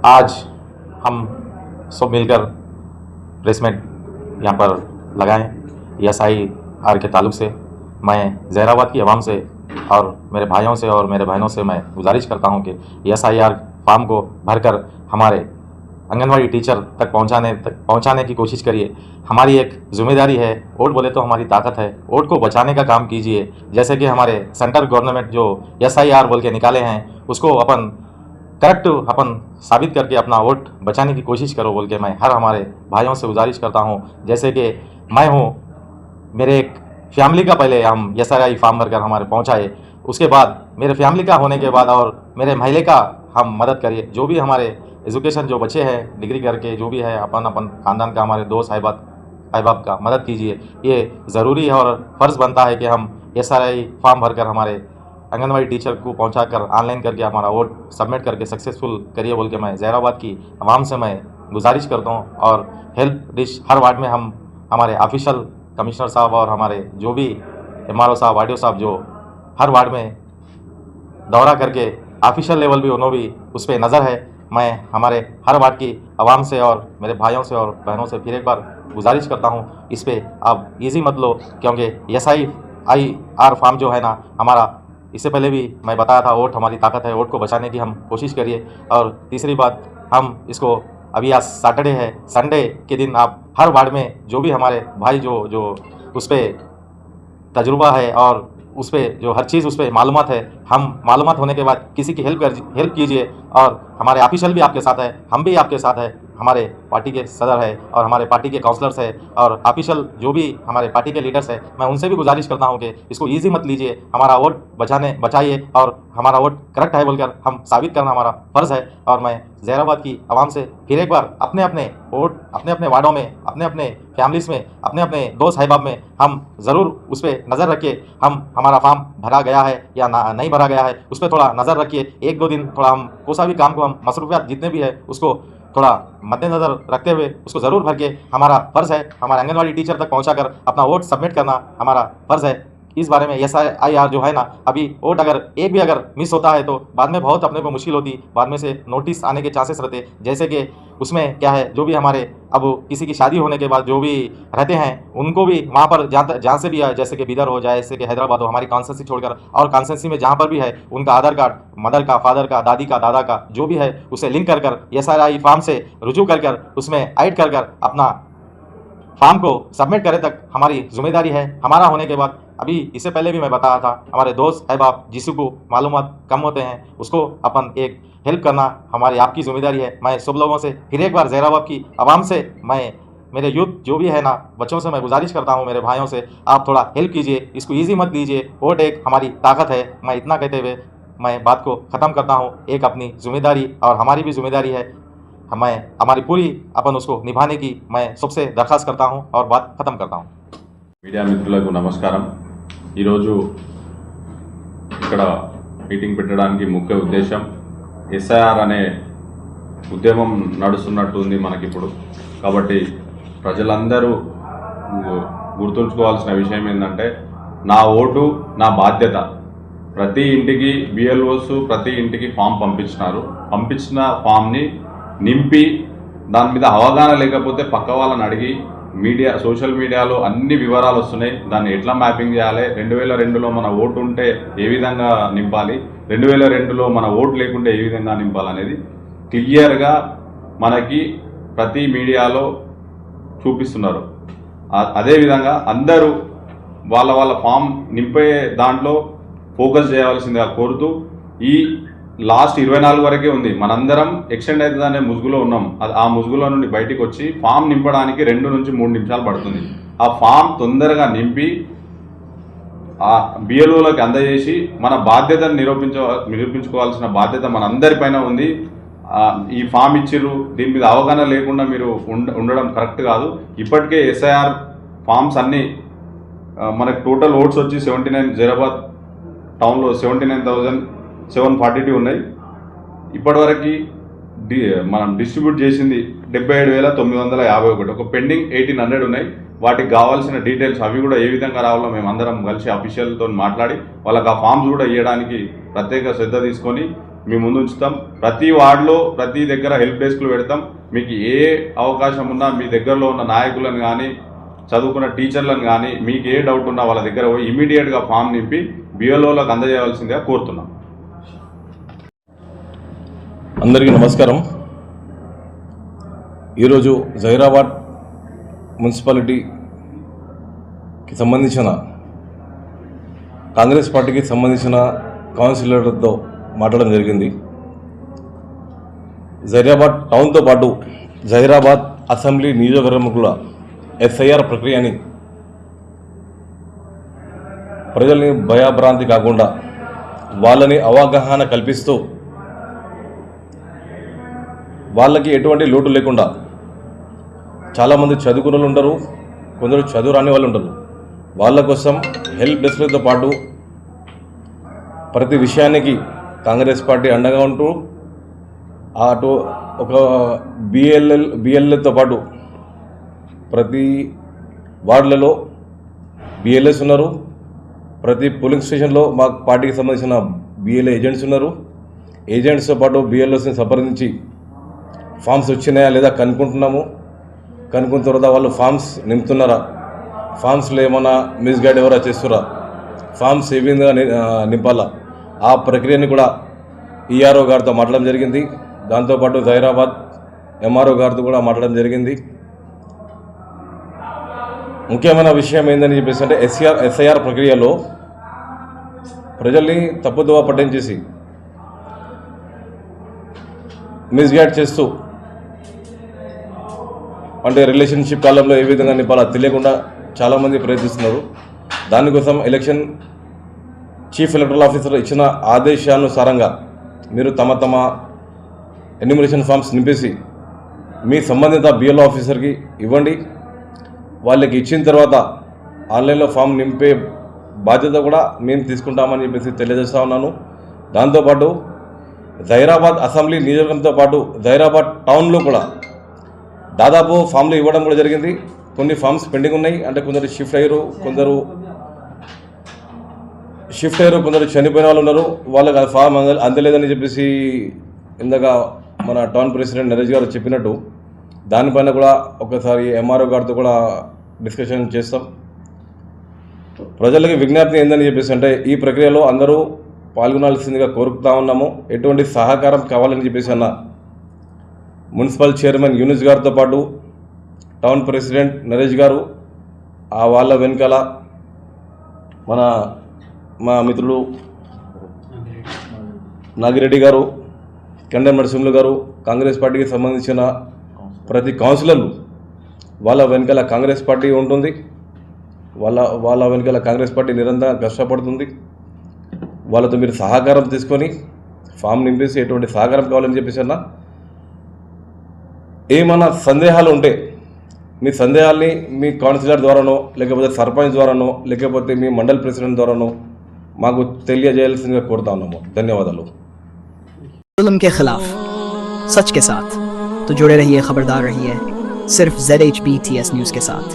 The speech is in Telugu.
आज हम सब मिलकर प्रेस मीट यहाँ पर लगाएं ESIR के ताल्लुक से। मैं जहराबाद की आवाम से और मेरे भाइयों से और मेरे बहनों से मैं गुजारिश करता हूँ कि ESIR फॉर्म को भरकर हमारे आंगनवाड़ी टीचर तक पहुँचाने की कोशिश करिए। हमारी एक जिम्मेदारी है, वोट बोले तो हमारी ताकत है, वोट को बचाने का काम कीजिए। जैसे कि हमारे सेंट्रल गवर्नमेंट जो SIR बोल के निकाले हैं उसको अपन करेक्ट अपन साबित करके अपना वोट बचाने की कोशिश करो बोल के मैं हर हमारे भाइयों से गुजारिश करता हूँ। जैसे कि मैं हूँ, मेरे एक फैमिली का पहले हम SIR फॉर्म भरकर हमारे पहुँचाए, उसके बाद मेरे फैमिली का होने के बाद और मेरे महल्ले का हम मदद करिए। जो भी हमारे एजुकेशन जो बच्चे हैं डिग्री करके जो भी है अपन अपन ख़ानदान का हमारे दोस्त अहबाब का मदद कीजिए। ये ज़रूरी है और फ़र्ज़ बनता है कि हम SIR फॉर्म भरकर हमारे आंगनवाड़ी टीचर को पहुंचाकर ऑनलाइन करके हमारा वोट सबमिट करके सक्सेसफुल करिए बोल के मैं जहराबाद की आवाम से मैं गुजारिश करता हूं। और हेल्प डिश हर वार्ड में हम हमारे ऑफिशियल कमिश्नर साहब और हमारे जो भी MRO साहब RDO साहब जो हर वार्ड में दौरा करके ऑफिशियल लेवल भी उन्होंने भी उस पर नज़र है। मैं हमारे हर वार्ड की आवाम से और मेरे भाइयों से और बहनों से फिर एक बार गुजारिश करता हूं, इस पर आप ईजी मत लो, क्योंकि SIR फॉर्म जो है ना हमारा, इससे पहले भी मैं बताया था, वोट हमारी ताकत है, वोट को बचाने की हम कोशिश करिए। और तीसरी बात, हम इसको अभी आज सैटरडे है, संडे के दिन आप हर वार्ड में जो भी हमारे भाई जो उस पर तजुर्बा है और उस पर जो हर चीज़ उस पर मालूमात है, हम मालूमात होने के बाद किसी की हेल्प कीजिए। और हमारे ऑफिशियल भी आपके साथ है, हम भी आपके साथ है, हमारे पार्टी के सदर है और हमारे पार्टी के काउंसलर्स है और ऑफिशियल जो भी हमारे पार्टी के लीडर्स है, मैं उनसे भी गुजारिश करता हूं कि इसको ईजी मत लीजिए, हमारा वोट बचाइए और हमारा वोट करेक्ट है बोलकर हम साबित करना हमारा फ़र्ज़ है। और मैं जहराबाद की आवाम से फिर एक बार अपने अपने वोट अपने अपने वार्डों में, अपने अपने फैमिलीज़ में, अपने अपने दोस्त अहबाब में हम ज़रूर उस पर नज़र रखिए। हमारा फॉर्म भरा गया है या नहीं भरा गया है उस पर थोड़ा नज़र रखिए। 1-2 दिन थोड़ा हम कोसा भी काम को हम मसरूफियात जितने भी है उसको थोड़ा मद्देनज़र रखते हुए उसको ज़रूर भर के, हमारा फ़र्ज़ है हमारे आंगनवाड़ी टीचर तक पहुंचाकर अपना वोट सबमिट करना हमारा फ़र्ज़ है। इस बारे में SIR जो है ना, अभी वोट अगर एक भी अगर मिस होता है तो बाद में बहुत अपने को मुश्किल होती, बाद में से नोटिस आने के चांसेस रहते। जैसे कि उसमें क्या है, जो भी हमारे अब किसी की शादी होने के बाद जो भी रहते हैं उनको भी वहाँ पर जहाँ से भी है, जैसे कि बिदर हो, जैसे कि हैदराबाद हो, हमारी कॉन्स्टिट्यूंसी छोड़कर और कॉन्स्टिट्यूंसी में जहाँ पर भी है उनका आधार कार्ड, मदर का, फादर का, दादी का, दादा का जो भी है उसे लिंक कर SIR फॉर्म से रुजू कर उसमें ऐड कर अपना फॉर्म को सबमिट करे तक हमारी जिम्मेदारी है। हमारा होने के बाद, अभी इससे पहले भी मैं बताया था, हमारे दोस्त अहबाब जिसको मालूमात कम होते हैं उसको अपन एक हेल्प करना हमारी आपकी जिम्मेदारी है। मैं सब लोगों से फिर एक बार जहराबाद की आवाम से, मैं मेरे यूथ जो भी है ना बच्चों से मैं गुजारिश करता हूँ, मेरे भाइयों से आप थोड़ा हेल्प कीजिए, इसको ईजी मत लीजिए, वोट एक हमारी ताकत है। मैं इतना कहते हुए मैं बात को ख़त्म करता हूँ। एक अपनी जिम्मेदारी और हमारी भी जिम्मेदारी है, हमारी पूरी अपन उसको निभाने की मैं सबसे दरखास्त करता हूं और बात खत्म करता हूं। మీడియా మిత్రులకు నమస్కారం। ఈరోజు ఇక్కడ మీటింగ్ పెట్టడానికి ముఖ్య ఉద్దేశం SIR అనే ఉద్యమం నడుస్తున్నట్టు ఉంది మనకిప్పుడు। కాబట్టి ప్రజలందరూ గుర్తుంచుకోవాల్సిన విషయం ఏంటంటే, నా ఓటు నా బాధ్యత। ప్రతి ఇంటికి BLOస్ ప్రతి ఇంటికి ఫామ్ పంపించిన ఫామ్ని నింపి దాని మీద అవగాహన లేకపోతే పక్క వాళ్ళని అడిగి, సోషల్ మీడియాలో అన్ని వివరాలు వస్తున్నాయి, దాన్ని ఎట్లా మ్యాపింగ్ చేయాలి, 2002లో మన ఓటు ఉంటే ఏ విధంగా నింపాలి, 2002లో మన ఓటు లేకుంటే ఏ విధంగా నింపాలనేది క్లియర్గా మనకి ప్రతి మీడియాలో చూపిస్తున్నారు। అదేవిధంగా అందరూ వాళ్ళ ఫామ్ నింపే దాంట్లో ఫోకస్ చేయవలసిందిగా కోరుతూ, ఈ లాస్ట్ 24 వరకే ఉంది, మనందరం ఎక్స్టెండ్ అవుతుందనే ముసుగులో ఉన్నాం। ఆ ముసుగులో నుండి బయటికి వచ్చి ఫామ్ నింపడానికి 2 నుంచి 3 నిమిషాలు పడుతుంది। ఆ ఫామ్ తొందరగా నింపి ఆ BLOలకు అందజేసి మన బాధ్యతను నిరూపించుకోవాల్సిన బాధ్యత మనందరిపైన ఉంది। ఈ ఫామ్ ఇచ్చిర్రు, దీని మీద అవగాహన లేకుండా మీరు ఉండడం కరెక్ట్ కాదు। ఇప్పటికే SIR ఫామ్స్ అన్నీ మనకు టోటల్ ఓట్స్ వచ్చి 79, జైరాబాద్ టౌన్లో 79,742 ఉన్నాయి। ఇప్పటివరకు మనం డిస్ట్రిబ్యూట్ చేసింది 77,951, ఒక పెండింగ్ 1,800 ఉన్నాయి। వాటికి కావాల్సిన డీటెయిల్స్ అవి కూడా ఏ విధంగా రావాలో మేము అందరం కలిసి అఫీషియల్తో మాట్లాడి వాళ్ళకి ఆ ఫామ్స్ కూడా ఇవ్వడానికి ప్రత్యేక శ్రద్ధ తీసుకొని మీ ముందు ఉంచుతాం. ప్రతి వార్డులో ప్రతి దగ్గర హెల్ప్ డెస్క్లు పెడతాం. మీకు ఏ అవకాశం ఉన్నా మీ దగ్గరలో ఉన్న నాయకులను కానీ చదువుకున్న టీచర్లను కానీ మీకు ఏ డౌట్ ఉన్నా వాళ్ళ దగ్గర పోయి ఇమీడియట్గా ఫామ్ నింపి బిఎల్ఓలకు అందజేయవలసిందిగా కోరుతున్నాం. అందరికీ నమస్కారం. ఈరోజు జహీరాబాద్ మున్సిపాలిటీకి సంబంధించిన కాంగ్రెస్ పార్టీకి సంబంధించిన కౌన్సిలర్లతో మాట్లాడడం జరిగింది. జహీరాబాద్ టౌన్తో పాటు జహీరాబాద్ అసెంబ్లీ నియోజకవర్గంలో ఎస్ఐఆర్ ప్రక్రియని ప్రజల్ని భయభ్రాంతి కాకుండా వాళ్ళని అవగాహన కల్పిస్తూ వాళ్ళకి ఎటువంటి లోటు లేకుండా, చాలామంది చదువుకున్న వాళ్ళు ఉంటారు, కొందరు చదువు రాని వాళ్ళు ఉంటారు. వాళ్ళ కోసం హెల్ప్ డెస్క్లతో పాటు ప్రతి విషయానికి కాంగ్రెస్ పార్టీ అండగా ఉంటూ అటు ఒక బిఎల్ఏతో పాటు ప్రతి వార్డులలో బిఎల్ఏస్ ఉన్నారు. ప్రతి పోలింగ్ స్టేషన్లో మా పార్టీకి సంబంధించిన బిఎల్ఏ ఏజెంట్స్ ఉన్నారు. ఏజెంట్స్తో పాటు బిఎల్ఓస్ని సంప్రదించి ఫామ్స్ వచ్చినాయా లేదా కనుక్కుంటున్నాము. కనుక్కున్న తర్వాత వాళ్ళు ఫామ్స్ నింపుతున్నారా, ఫామ్స్లో ఏమైనా మిస్గైడ్ ఎవరా చేస్తున్నారా, ఫామ్స్ ఏ విధంగా నింపాలా, ఆ ప్రక్రియని కూడా ఈఆర్ఓ గారితో మాట్లాడడం జరిగింది. దాంతోపాటు జహీరాబాద్ ఎంఆర్ఓ గారితో కూడా మాట్లాడడం జరిగింది. ముఖ్యమైన విషయం ఏందని చెప్పేసి అంటే ఎస్ఐఆర్ ప్రక్రియలో ప్రజల్ని తప్పుదోవ పట్టించేసి మిస్గైడ్ చేస్తూ, అంటే రిలేషన్షిప్ కాలంలో ఏ విధంగా నింపాలో తెలియకుండా చాలామంది ప్రయత్నిస్తున్నారు. దానికోసం ఎలక్షన్ చీఫ్ ఎలక్టరల్ ఆఫీసర్ ఇచ్చిన ఆదేశానుసారంగా మీరు తమ ఎన్యూమరేషన్ ఫామ్స్ నింపేసి మీ సంబంధిత బిఎల్ఓ ఆఫీసర్కి ఇవ్వండి. వాళ్ళకి ఇచ్చిన తర్వాత ఆన్లైన్లో ఫామ్ నింపే బాధ్యత కూడా మేము తీసుకుంటామని చెప్పేసి తెలియజేస్తా ఉన్నాను. దాంతోపాటు జహీరాబాద్ అసెంబ్లీ నియోజకవర్గంతో పాటు జహీరాబాద్ టౌన్లో కూడా దాదాపు ఫామ్లు ఇవ్వడం కూడా జరిగింది. కొన్ని ఫామ్స్ పెండింగ్ ఉన్నాయి. అంటే కొందరు షిఫ్ట్ అయ్యారు, కొందరు చనిపోయిన వాళ్ళు ఉన్నారు. వాళ్ళకి ఆ ఫామ్ అందలేదని చెప్పేసి ఇందాక మన టౌన్ ప్రెసిడెంట్ నరేష్ గారు చెప్పినట్టు దానిపైన కూడా ఒకసారి ఎంఆర్ఓ గారితో కూడా డిస్కషన్ చేస్తాం. ప్రజలకి విజ్ఞప్తి ఏందని చెప్పేసి అంటే ఈ ప్రక్రియలో అందరూ పాల్గొనాల్సిందిగా కోరుకుతా ఉన్నాము. ఎటువంటి సహకారం కావాలని చెప్పేసి అన్న మున్సిపల్ చైర్మన్ యూనిస్ గారితో పాటు టౌన్ ప్రెసిడెంట్ నరేష్ గారు, వాళ్ళ వెనకాల మా మిత్రులు నాగిరెడ్డి గారు, కండెం నరసింహులు గారు, కాంగ్రెస్ పార్టీకి సంబంధించిన ప్రతి కౌన్సిలర్లు వాళ్ళ వెనకాల కాంగ్రెస్ పార్టీ ఉంటుంది. వాళ్ళ వెనకాల కాంగ్రెస్ పార్టీ నిరంతరం కష్టపడుతుంది. వాళ్ళతో మీరు సహకారం తీసుకొని ఫామ్ నింపేసి ఎటువంటి సహకారం కావాలని చెప్పేసి అన్న ఏమన్నా సందేహాలు ఉంటే మీ సందేహాల్ని మీ కౌన్సిలర్ ద్వారానో, లేకపోతే సర్పంచ్ ద్వారానో, లేకపోతే మీ మండల్ ప్రెసిడెంట్ ద్వారానో మాకు తెలియజేయాల్సిందిగా కోరుతా ఉన్నాము. ధన్యవాదాలు. जुल्म के खिलाफ सच के साथ तो जुड़े रहिए, खबरदार रहिए सिर्फ ZHBTS न्यूज़ के साथ.